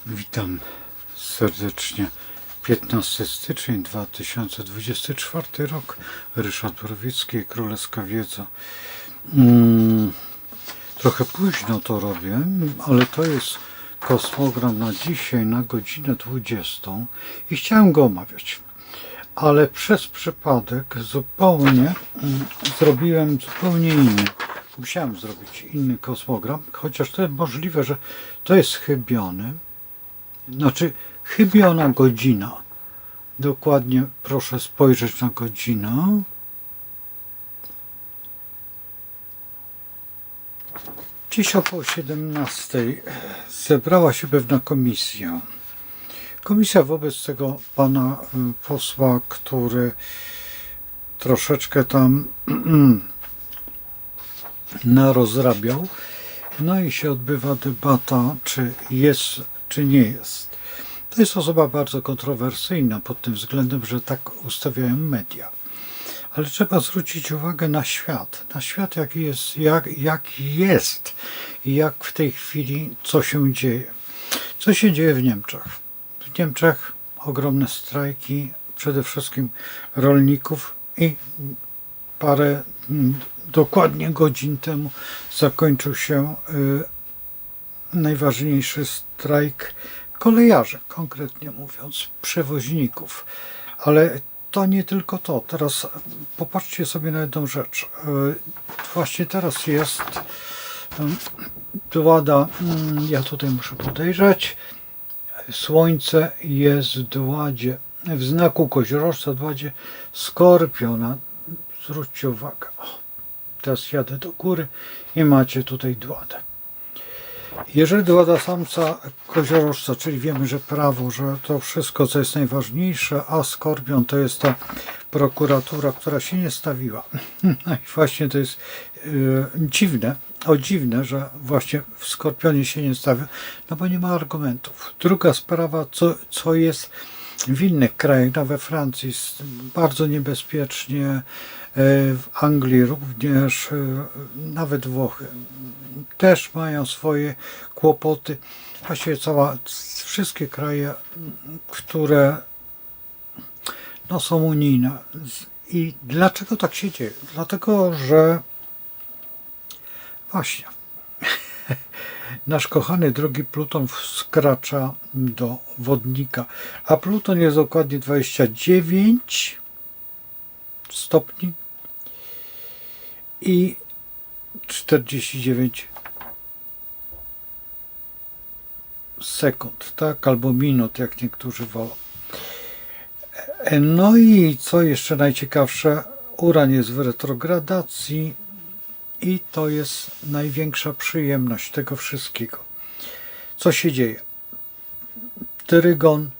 Witam serdecznie. 15 styczeń 2024 rok. Ryszard Borowiecki, Królewska Wiedza. Trochę późno to robię, ale to jest kosmogram na dzisiaj, na godzinę 20 i chciałem go omawiać. Ale przez przypadek zrobiłem zupełnie inny. Musiałem zrobić inny kosmogram, chociaż to jest możliwe, że to jest chybiony. Znaczy, chybiona godzina. Dokładnie proszę spojrzeć na godzinę. Dziś około 17 zebrała się pewna komisja. Komisja wobec tego pana posła, który troszeczkę tam narozrabiał. No i się odbywa debata, czy jest, czy nie jest. To jest osoba bardzo kontrowersyjna pod tym względem, że tak ustawiają media. Ale trzeba zwrócić uwagę na świat. Na świat, jaki jest i jak w tej chwili, co się dzieje. Co się dzieje w Niemczech? W Niemczech ogromne strajki, przede wszystkim rolników i parę dokładnie godzin temu zakończył się najważniejszy strajk kolejarzy, konkretnie mówiąc, przewoźników. Ale to nie tylko to. Teraz popatrzcie sobie na jedną rzecz. Właśnie teraz jest Dłada, ja tutaj muszę podejrzeć, słońce jest w Dładzie, w znaku koziorożca, Dładzie Skorpiona. Zwróćcie uwagę. O, teraz jadę do góry i macie tutaj Dładę. Jeżeli Dłada samca koziorożca, czyli wiemy, że prawo, że to wszystko, co jest najważniejsze, a Skorpion to jest ta prokuratura, która się nie stawiła. No i właśnie to jest dziwne, że właśnie w Skorpionie się nie stawia, no bo nie ma argumentów. Druga sprawa, co jest w innych krajach, no we Francji jest bardzo niebezpiecznie, w Anglii również, nawet Włochy też mają swoje kłopoty. Właściwie wszystkie kraje, które no, są unijne. I dlaczego tak się dzieje? Dlatego, że właśnie nasz kochany drogi Pluton wkracza do wodnika, a Pluton jest dokładnie 29 stopni i 49 sekund, tak, albo minut, jak niektórzy wolą. No i co jeszcze najciekawsze, Uran jest w retrogradacji i to jest największa przyjemność tego wszystkiego. Co się dzieje? Trygon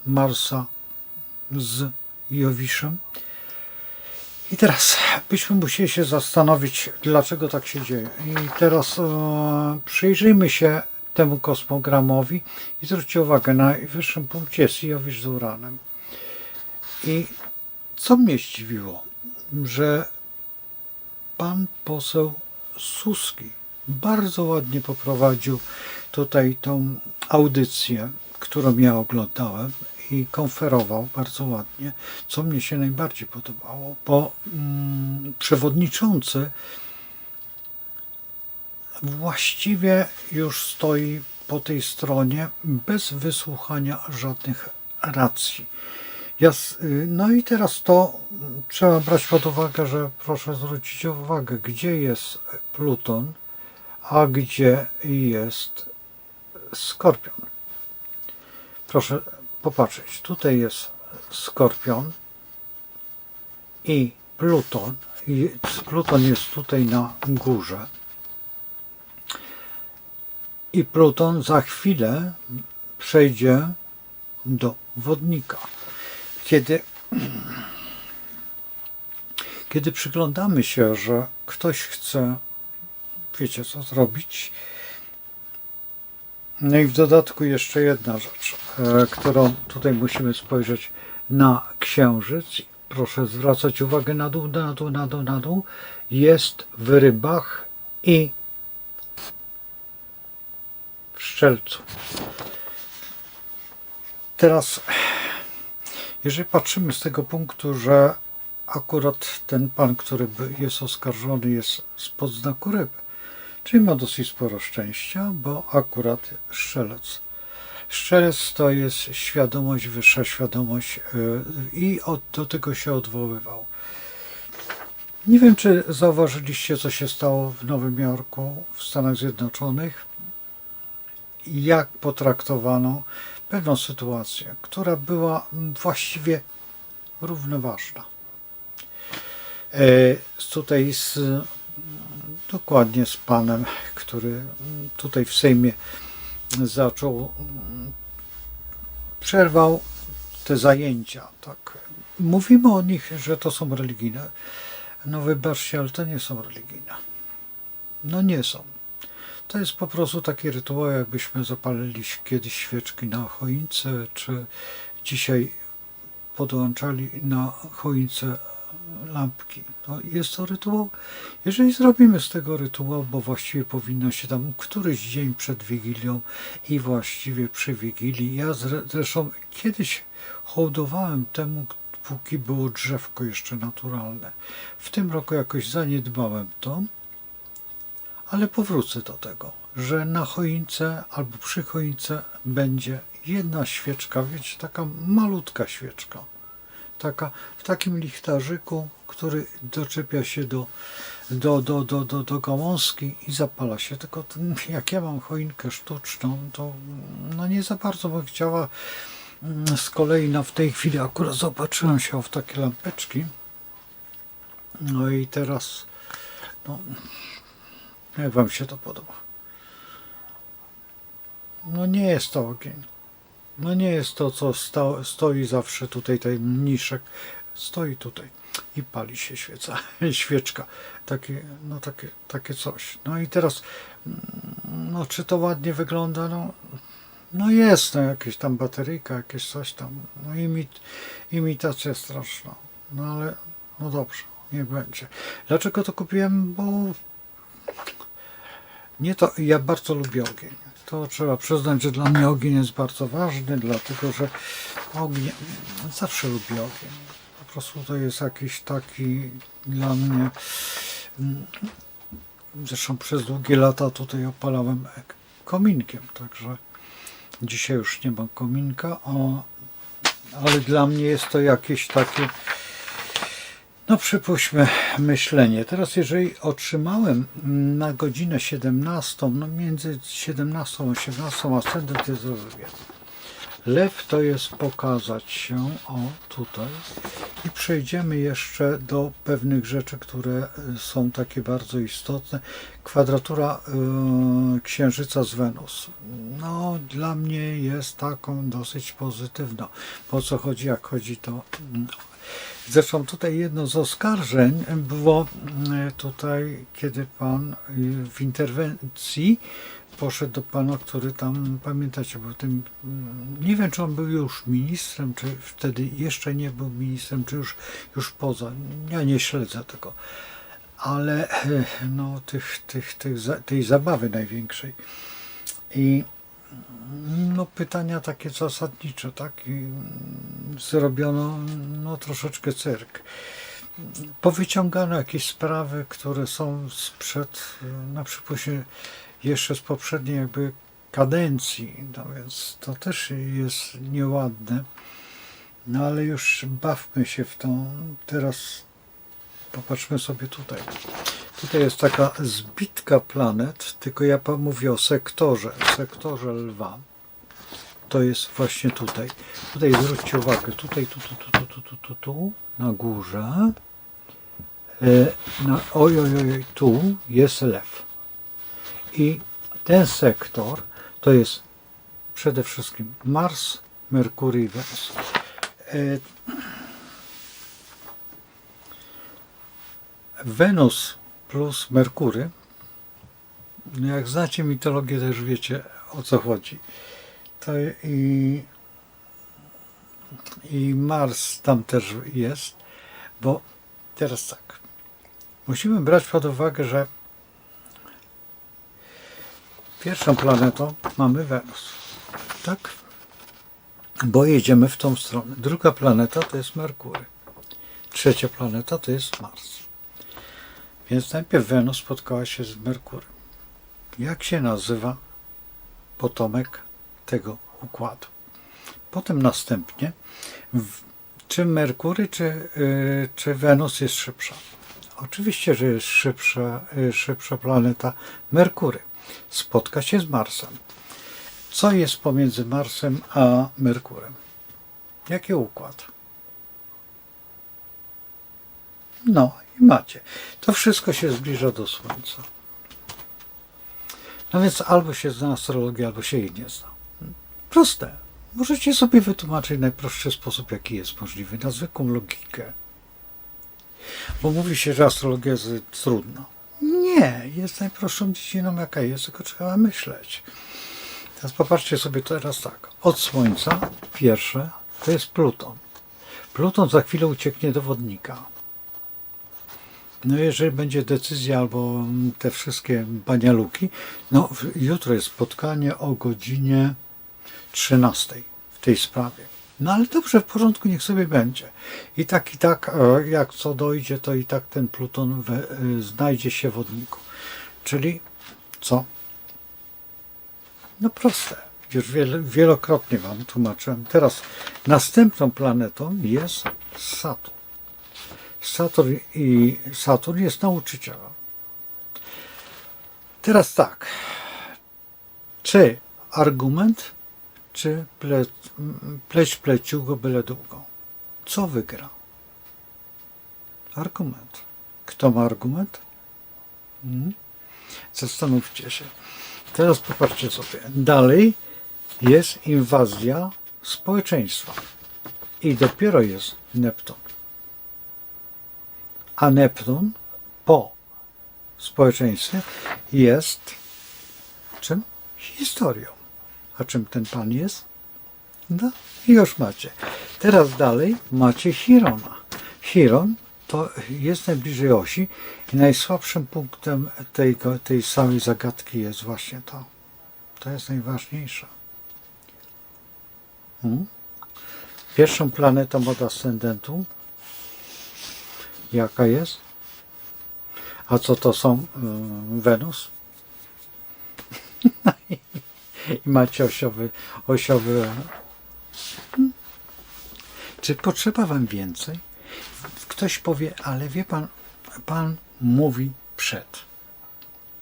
Marsa z Jowiszem. I teraz byśmy musieli się zastanowić, dlaczego tak się dzieje. I teraz przyjrzyjmy się temu kosmogramowi i zwróćcie uwagę, na najwyższym punkcie jest Jowisz z Uranem. I co mnie zdziwiło, że pan poseł Suski bardzo ładnie poprowadził tutaj tą audycję, którą ja oglądałem i konferował bardzo ładnie, co mnie się najbardziej podobało, bo przewodniczący właściwie już stoi po tej stronie bez wysłuchania żadnych racji. No i teraz to trzeba brać pod uwagę, że proszę zwrócić uwagę, gdzie jest Pluton, a gdzie jest Skorpion. Proszę popatrzeć, tutaj jest Skorpion i Pluton. Pluton jest tutaj na górze. I Pluton za chwilę przejdzie do wodnika. Kiedy przyglądamy się, że ktoś chce, wiecie co zrobić, no i w dodatku jeszcze jedna rzecz, którą tutaj musimy spojrzeć na Księżyc. Proszę zwracać uwagę na dół, na dół, na dół, na dół. Jest w Rybach i w Strzelcu. Teraz, jeżeli patrzymy z tego punktu, że akurat ten pan, który jest oskarżony, jest spod znaku ryby, czyli ma dosyć sporo szczęścia, bo akurat strzelec. Strzelec to jest świadomość, wyższa świadomość i do tego się odwoływał. Nie wiem, czy zauważyliście, co się stało w Nowym Jorku, w Stanach Zjednoczonych, i jak potraktowano pewną sytuację, która była właściwie równoważna. Tutaj dokładnie z panem, który tutaj w Sejmie zaczął, przerwał te zajęcia. Tak. Mówimy o nich, że to są religijne. No wybaczcie, ale to nie są religijne. No nie są. To jest po prostu taki rytuał, jakbyśmy zapalili kiedyś świeczki na choince, czy dzisiaj podłączali na choince lampki. No, jest to rytuał. Jeżeli zrobimy z tego rytuał, bo właściwie powinno się tam któryś dzień przed Wigilią i właściwie przy Wigilii. Ja zresztą kiedyś hołdowałem temu, póki było drzewko jeszcze naturalne. W tym roku jakoś zaniedbałem to, ale powrócę do tego, że na choince albo przy choince będzie jedna świeczka, wiecie, taka malutka świeczka. Taka w takim lichtarzyku, który doczepia się do gałązki i zapala się. Tylko jak ja mam choinkę sztuczną, to no nie za bardzo bym chciała. Z kolei w tej chwili akurat zobaczyłem się w takie lampeczki. No i teraz, no, jak wam się to podoba? No nie jest to ogień. No nie jest to, co stoi zawsze tutaj, ten mniszek stoi tutaj i pali się świeczka. Takie coś. No i teraz, no czy to ładnie wygląda? No jest, no jakieś tam bateryjka, jakieś coś tam. No imitacja straszna. No ale, no dobrze, niech będzie. Dlaczego to kupiłem? Bo nie to, ja bardzo lubię ogień. To trzeba przyznać, że dla mnie ogień jest bardzo ważny, dlatego że ogień, zawsze lubię ogień. Po prostu to jest jakiś taki dla mnie, zresztą przez długie lata tutaj opalałem kominkiem, także dzisiaj już nie mam kominka, ale dla mnie jest to jakieś takie, no przypuśćmy, myślenie. Teraz jeżeli otrzymałem na godzinę 17, no między 17 a 18 ascendent jest lew. Lew to jest pokazać się, o tutaj, i przejdziemy jeszcze do pewnych rzeczy, które są takie bardzo istotne. Kwadratura Księżyca z Wenus. No dla mnie jest taką dosyć pozytywną. Po co chodzi, jak chodzi to... Zresztą tutaj jedno z oskarżeń było tutaj, kiedy pan w interwencji poszedł do pana, który tam, pamiętacie, był tym, nie wiem, czy on był już ministrem, czy wtedy jeszcze nie był ministrem, czy już poza, ja nie śledzę tego, ale no tej zabawy największej. I no pytania takie zasadnicze, tak? I zrobiono no troszeczkę cyrk. Powyciągano jakieś sprawy, które są na przykład jeszcze z poprzedniej jakby kadencji, no więc to też jest nieładne. No ale już bawmy się w to. Teraz popatrzmy sobie tutaj. Tutaj jest taka zbitka planet, tylko ja mówię o sektorze lwa. To jest właśnie tutaj. Tutaj zwróćcie uwagę, tutaj, tu, na górze. Tu jest lew. I ten sektor to jest przede wszystkim Mars, Merkury i Wenus. Wenus plus Merkury, no jak znacie mitologię, też wiecie, o co chodzi. To i Mars tam też jest, bo teraz tak, musimy brać pod uwagę, że pierwszą planetą mamy Wenus, tak? bo jedziemy w tą stronę. Druga planeta to jest Merkury. Trzecia planeta to jest Mars. Więc najpierw Wenus spotkała się z Merkurem. Jak się nazywa potomek tego układu? Potem następnie, czy Merkury, czy Wenus jest szybsza? Oczywiście, że jest szybsza planeta Merkury. Spotka się z Marsem. Co jest pomiędzy Marsem a Merkurem? Jaki układ? No i macie. To wszystko się zbliża do Słońca. No więc albo się zna astrologii, albo się jej nie zna. Proste. Możecie sobie wytłumaczyć w najprostszy sposób, jaki jest możliwy, na zwykłą logikę. Bo mówi się, że astrologia jest trudna. Nie, jest najprostszą dziedziną, jaka jest, tylko trzeba myśleć. Teraz popatrzcie sobie teraz tak. Od Słońca pierwsze to jest Pluton. Pluton za chwilę ucieknie do Wodnika. No jeżeli będzie decyzja albo te wszystkie banialuki, no jutro jest spotkanie o godzinie 13 w tej sprawie. No ale dobrze, w porządku, niech sobie będzie. I tak, jak co dojdzie, to i tak ten Pluton znajdzie się w Wodniku. Czyli co? No proste. Już wielokrotnie Wam tłumaczyłem. Teraz następną planetą jest Saturn. Saturn jest nauczycielem. Teraz tak. Czy argument, czy pleć pleciugo byle długo? Co wygra? Argument. Kto ma argument? Zastanówcie się. Teraz popatrzcie sobie. Dalej jest inwazja społeczeństwa. I dopiero jest Neptun. A Neptun po społeczeństwie jest czym? Historią. A czym ten pan jest? No i już macie. Teraz dalej macie Chirona. Chiron to jest najbliżej osi i najsłabszym punktem tej samej zagadki jest właśnie to. To jest najważniejsze. Pierwszą planetą od ascendentu jaka jest? A co to są? Wenus? I macie osiowy. Czy potrzeba wam więcej? Ktoś powie, ale wie pan, pan mówi przed.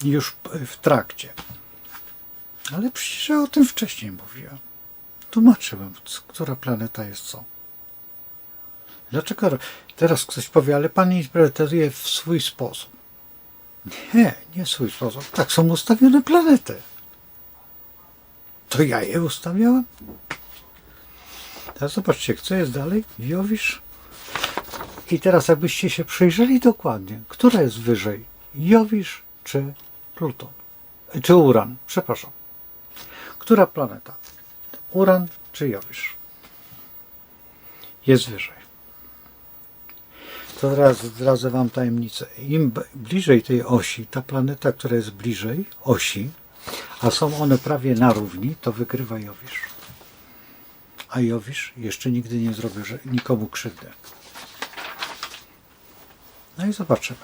Już w trakcie. Ale przecież ja o tym wcześniej mówiłem. Tłumaczyłem, która planeta jest co. Dlaczego teraz ktoś powie, ale pan interpretuje w swój sposób? Nie w swój sposób. Tak są ustawione planety. To ja je ustawiałem? Teraz zobaczcie, co jest dalej? Jowisz. I teraz jakbyście się przyjrzeli dokładnie, która jest wyżej? Jowisz czy Pluton? Czy Uran? Przepraszam. Która planeta? Uran czy Jowisz? Jest wyżej. To teraz zdradzę wam tajemnicę. Im bliżej tej osi, ta planeta, która jest bliżej osi, a są one prawie na równi, to wygrywa Jowisz. A Jowisz jeszcze nigdy nie zrobił nikomu krzywdy. No i zobaczymy.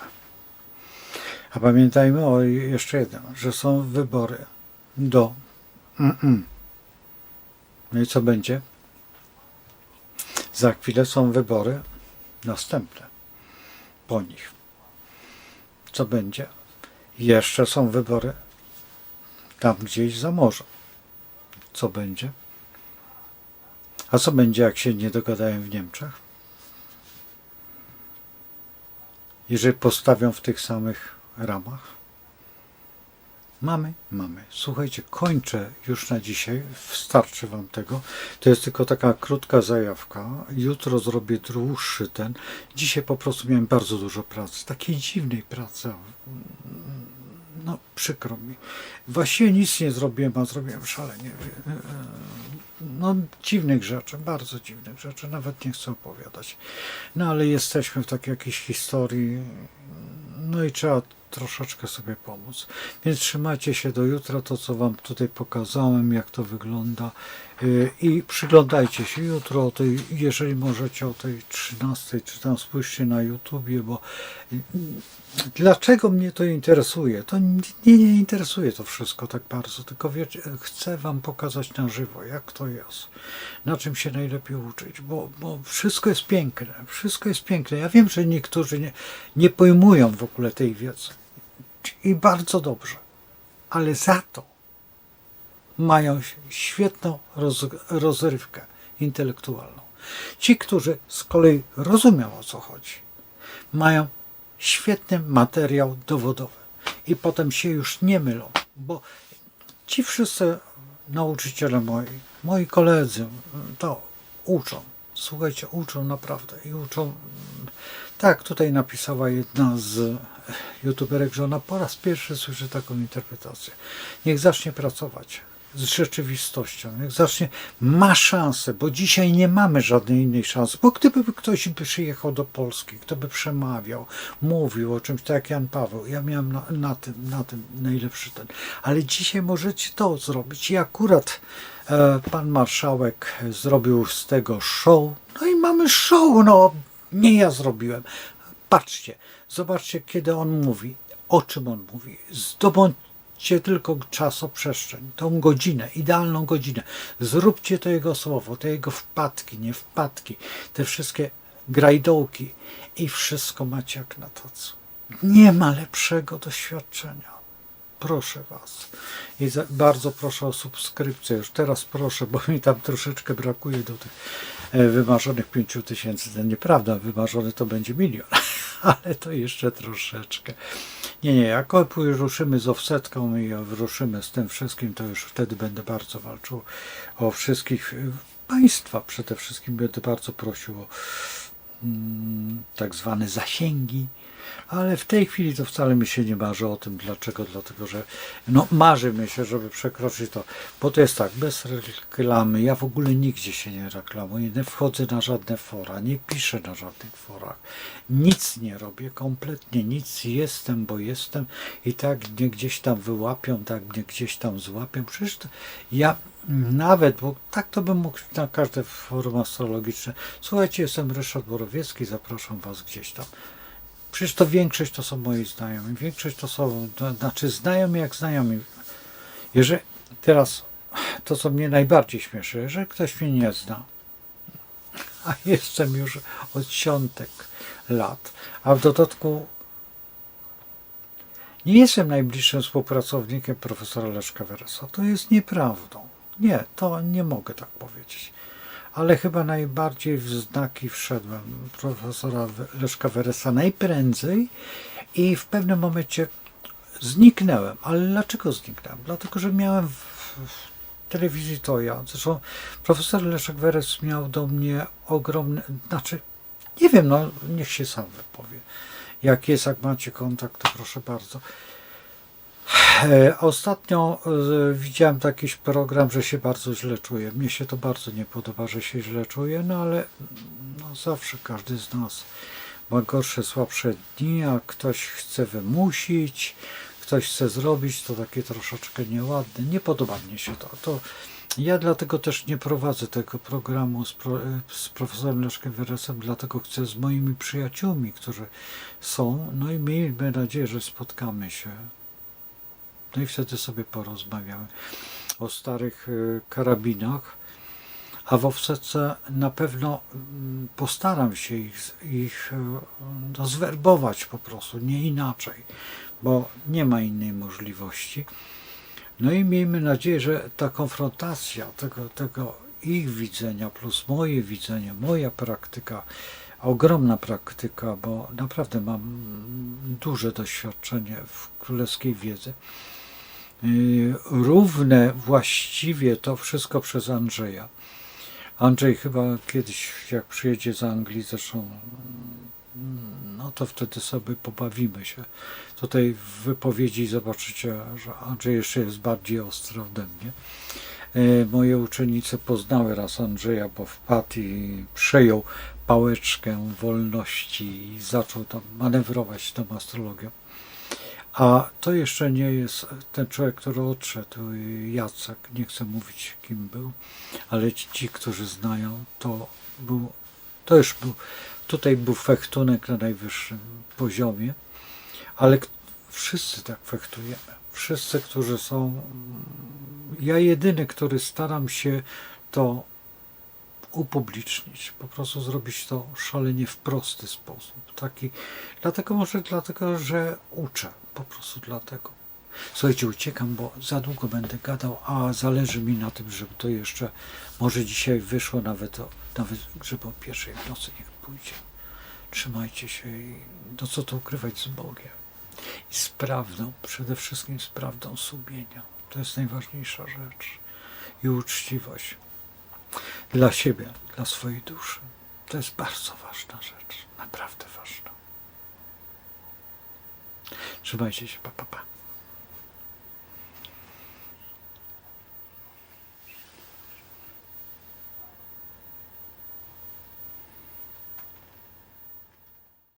A pamiętajmy o jeszcze jednym, że są wybory do... No i co będzie? Za chwilę są wybory następne. Po nich. Co będzie? Jeszcze są wybory tam gdzieś za morzem. Co będzie? A co będzie, jak się nie dogadają w Niemczech? Jeżeli postawią w tych samych ramach? Mamy. Słuchajcie, kończę już na dzisiaj. Starczy wam tego. To jest tylko taka krótka zajawka. Jutro zrobię dłuższy ten. Dzisiaj po prostu miałem bardzo dużo pracy. Takiej dziwnej pracy. No, przykro mi. Właściwie nic nie zrobiłem, a zrobiłem szalenie. No, dziwnych rzeczy, bardzo dziwnych rzeczy. Nawet nie chcę opowiadać. No, ale jesteśmy w takiej jakiejś historii. No i trzeba troszeczkę sobie pomóc. Więc trzymajcie się do jutra, to co wam tutaj pokazałem, jak to wygląda. I przyglądajcie się jutro o tej, jeżeli możecie, o tej 13, czy tam spójrzcie na YouTubie, bo dlaczego mnie to interesuje? To nie interesuje to wszystko tak bardzo, tylko wiecie, chcę wam pokazać na żywo, jak to jest, na czym się najlepiej uczyć, bo wszystko jest piękne, wszystko jest piękne. Ja wiem, że niektórzy nie pojmują w ogóle tej wiedzy i bardzo dobrze, ale za to mają świetną rozrywkę intelektualną. Ci, którzy z kolei rozumią, o co chodzi, mają świetny materiał dowodowy i potem się już nie mylą, bo ci wszyscy nauczyciele moi koledzy, to uczą. Słuchajcie, uczą naprawdę i uczą. Tak, tutaj napisała jedna z youtuberek, że ona po raz pierwszy słyszy taką interpretację. Niech zacznie pracować z rzeczywistością, niech zacznie, ma szansę, bo dzisiaj nie mamy żadnej innej szansy, bo gdyby ktoś przyjechał do Polski, kto by przemawiał, mówił o czymś, tak jak Jan Paweł, ja miałem na tym najlepszy ten, ale dzisiaj możecie to zrobić i akurat pan marszałek zrobił z tego show, no i mamy show, no nie ja zrobiłem. Patrzcie, zobaczcie, kiedy on mówi, o czym on mówi, zdobądźcie tylko czasoprzestrzeń, tą godzinę, idealną godzinę, zróbcie to jego słowo, te jego wpadki, nie wpadki, te wszystkie grajdołki i wszystko macie jak na tacy. Nie ma lepszego doświadczenia. Proszę was. I bardzo proszę o subskrypcję. Już teraz proszę, bo mi tam troszeczkę brakuje do tych wymarzonych 5000. To nieprawda, wymarzony to będzie 1 000 000, ale to jeszcze troszeczkę. Nie, jak ruszymy z offsetką i ruszymy z tym wszystkim, to już wtedy będę bardzo walczył o wszystkich państwa. Przede wszystkim będę bardzo prosił o tak zwane zasięgi. Ale w tej chwili to wcale mi się nie marzy o tym. Dlaczego? Dlatego, że no, marzy mi się, żeby przekroczyć to. Bo to jest tak, bez reklamy. Ja w ogóle nigdzie się nie reklamuję. Nie wchodzę na żadne fora. Nie piszę na żadnych forach. Nic nie robię. Kompletnie nic. Jestem, bo jestem. I tak mnie gdzieś tam wyłapią, tak mnie gdzieś tam złapią. Przecież to ja nawet, bo tak to bym mógł na każde forum astrologiczne. Słuchajcie, jestem Ryszard Borowiecki. Zapraszam was gdzieś tam. Przecież to większość to są moi znajomi. Większość to są, znaczy znajomi jak znajomi. Jeżeli teraz to, co mnie najbardziej śmieszy, jeżeli ktoś mnie nie zna, a jestem już od dziesiątek lat, a w dodatku nie jestem najbliższym współpracownikiem profesora Leszka Weresa. To jest nieprawdą. Nie, to nie mogę tak powiedzieć. Ale chyba najbardziej w znaki wszedłem profesora Leszka Weresa najprędzej i w pewnym momencie zniknęłem. Ale dlaczego zniknąłem? Dlatego, że miałem w telewizji to ja. Zresztą profesor Leszek Weres miał do mnie ogromny, znaczy nie wiem, no niech się sam wypowie. Jak jest, jak macie kontakt, to proszę bardzo. Ostatnio widziałem taki program, że się bardzo źle czuję. Mnie się to bardzo nie podoba, że się źle czuję, no ale no zawsze każdy z nas ma gorsze, słabsze dni, a ktoś chce wymusić, ktoś chce zrobić, to takie troszeczkę nieładne. Nie podoba mnie się to. Ja dlatego też nie prowadzę tego programu z profesorem Leszkiem Weresem, dlatego chcę z moimi przyjaciółmi, którzy są, no i miejmy nadzieję, że spotkamy się. No i wtedy sobie porozmawiamy o starych karabinach, a w offsetce na pewno postaram się ich zwerbować po prostu, nie inaczej, bo nie ma innej możliwości. No i miejmy nadzieję, że ta konfrontacja tego ich widzenia plus moje widzenie, moja praktyka, ogromna praktyka, bo naprawdę mam duże doświadczenie w królewskiej wiedzy, równe właściwie to wszystko przez Andrzeja. Andrzej chyba kiedyś, jak przyjedzie z Anglii, zresztą, no to wtedy sobie pobawimy się. Tutaj w wypowiedzi zobaczycie, że Andrzej jeszcze jest bardziej ostry ode mnie. Moje uczennice poznały raz Andrzeja, bo wpadł i przejął pałeczkę wolności i zaczął tam manewrować tą astrologią. A to jeszcze nie jest ten człowiek, który odszedł, Jacek, nie chcę mówić kim był, ale ci, którzy znają, to już był, tutaj był fechtunek na najwyższym poziomie, ale wszyscy tak fechtujemy. Wszyscy, którzy są, ja jedyny, który staram się to upublicznić, po prostu zrobić to szalenie w prosty sposób. Taki, dlatego, że uczę, po prostu dlatego. Słuchajcie, uciekam, bo za długo będę gadał, a zależy mi na tym, żeby to jeszcze, może dzisiaj wyszło nawet żeby o 1:00 w nocy niech pójdzie. Trzymajcie się i no co to ukrywać z Bogiem. I z prawdą, przede wszystkim z prawdą sumienia. To jest najważniejsza rzecz. I uczciwość. Dla siebie, dla swojej duszy. To jest bardzo ważna rzecz. Naprawdę ważna. Trzymajcie się, pa.